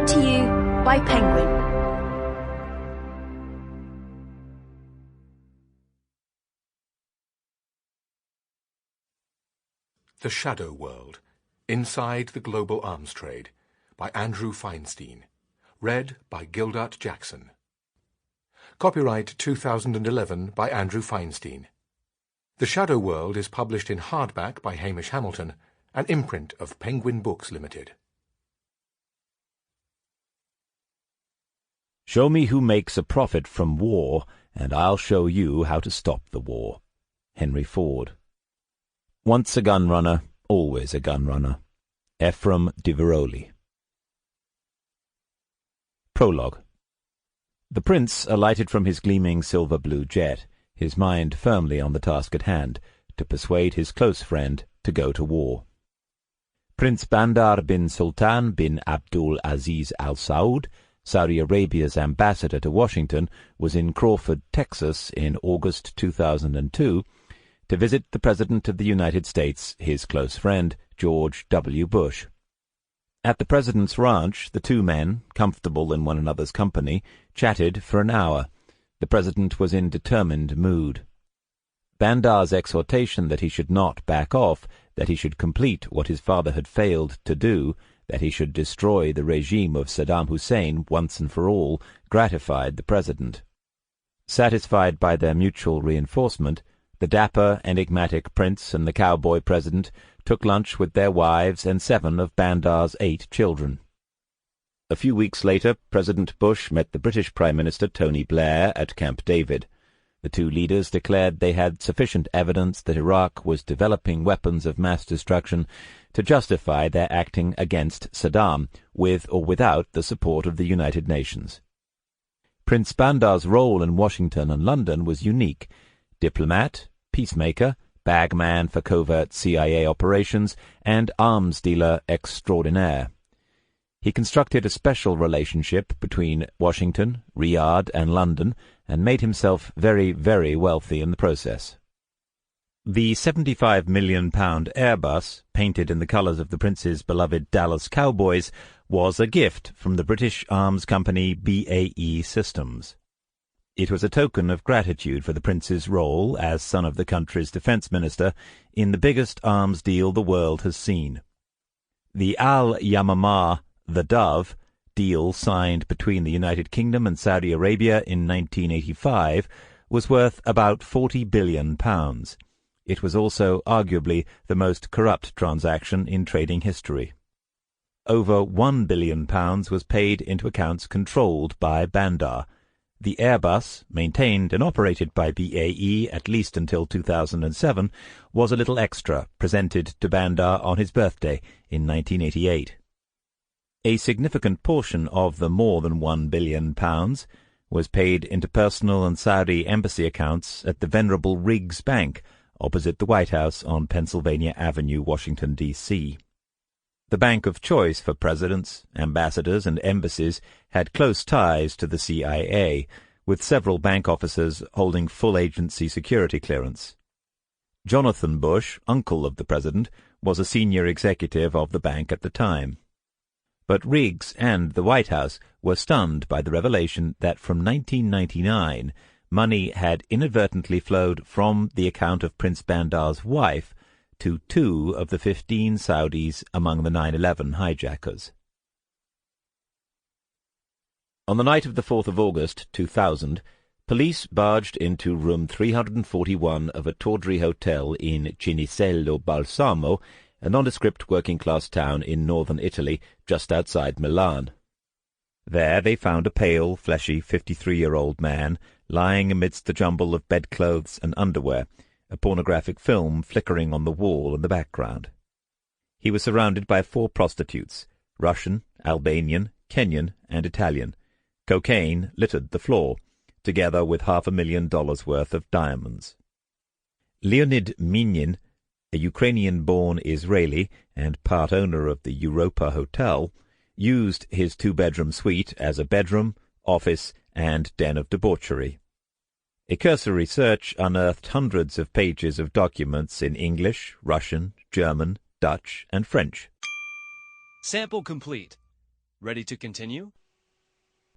Brought to you by Penguin. The Shadow World, Inside the Global Arms Trade, by Andrew Feinstein. Read by Gildart Jackson. Copyright 2011 by Andrew Feinstein. The Shadow World is published in hardback by Hamish Hamilton, an imprint of Penguin Books Limited. Show me who makes a profit from war, and I'll show you how to stop the war. Henry Ford. Once a gun runner, always a gun runner. Ephraim de Veroli. Prologue. The prince alighted from his gleaming silver-blue jet, his mind firmly on the task at hand, to persuade his close friend to go to war. Prince Bandar bin Sultan bin Abdul Aziz Al Saud, Saudi Arabia's ambassador to Washington, was in Crawford, Texas, in August 2002, to visit the President of the United States, his close friend, George W. Bush. At the President's ranch, the two men, comfortable in one another's company, chatted for an hour. The President was in determined mood. Bandar's exhortation that he should not back off, that he should complete what his father had failed to do, that he should destroy the regime of Saddam Hussein once and for all, gratified the President. Satisfied by their mutual reinforcement, the dapper, enigmatic prince and the cowboy President took lunch with their wives and 7 of Bandar's 8 children. A few weeks later, President Bush met the British Prime Minister Tony Blair at Camp David. The two leaders declared they had sufficient evidence that Iraq was developing weapons of mass destruction to justify their acting against Saddam, with or without the support of the United Nations. Prince Bandar's role in Washington and London was unique. Diplomat, peacemaker, bagman for covert CIA operations, and arms dealer extraordinaire. He constructed a special relationship between Washington, Riyadh, and London, and made himself very, very wealthy in the process. The £75 million Airbus, painted in the colours of the Prince's beloved Dallas Cowboys, was a gift from the British arms company BAE Systems. It was a token of gratitude for the Prince's role, as son of the country's defence minister, in the biggest arms deal the world has seen. The Al-Yamamah, the Dove, deal signed between the United Kingdom and Saudi Arabia in 1985 was worth about £40 billion. It was also arguably the most corrupt transaction in trading history. Over £1 billion was paid into accounts controlled by Bandar. The Airbus, maintained and operated by BAE at least until 2007, was a little extra presented to Bandar on his birthday in 1988. A significant portion of the more than £1 billion was paid into personal and Saudi embassy accounts at the venerable Riggs Bank, opposite the White House on Pennsylvania Avenue, Washington, D.C. The bank of choice for presidents, ambassadors, and embassies had close ties to the CIA, with several bank officers holding full agency security clearance. Jonathan Bush, uncle of the president, was a senior executive of the bank at the time. But Riggs and the White House were stunned by the revelation that from 1999 money had inadvertently flowed from the account of Prince Bandar's wife to 2 of the 15 Saudis among the 9/11 hijackers. On the night of the 4th of August, 2000, police barged into room 341 of a tawdry hotel in Cinisello Balsamo, a nondescript working-class town in northern Italy, just outside Milan. There they found a pale, fleshy 53-year-old man lying amidst the jumble of bedclothes and underwear, a pornographic film flickering on the wall in the background. He was surrounded by 4 prostitutes, Russian, Albanian, Kenyan, and Italian. Cocaine littered the floor, together with $500,000 worth of diamonds. Leonid Minin, a Ukrainian-born Israeli and part owner of the Europa Hotel, used his 2-bedroom suite as a bedroom, office, and den of debauchery. A cursory search unearthed hundreds of pages of documents in English, Russian, German, Dutch, and French. Sample complete. Ready to continue?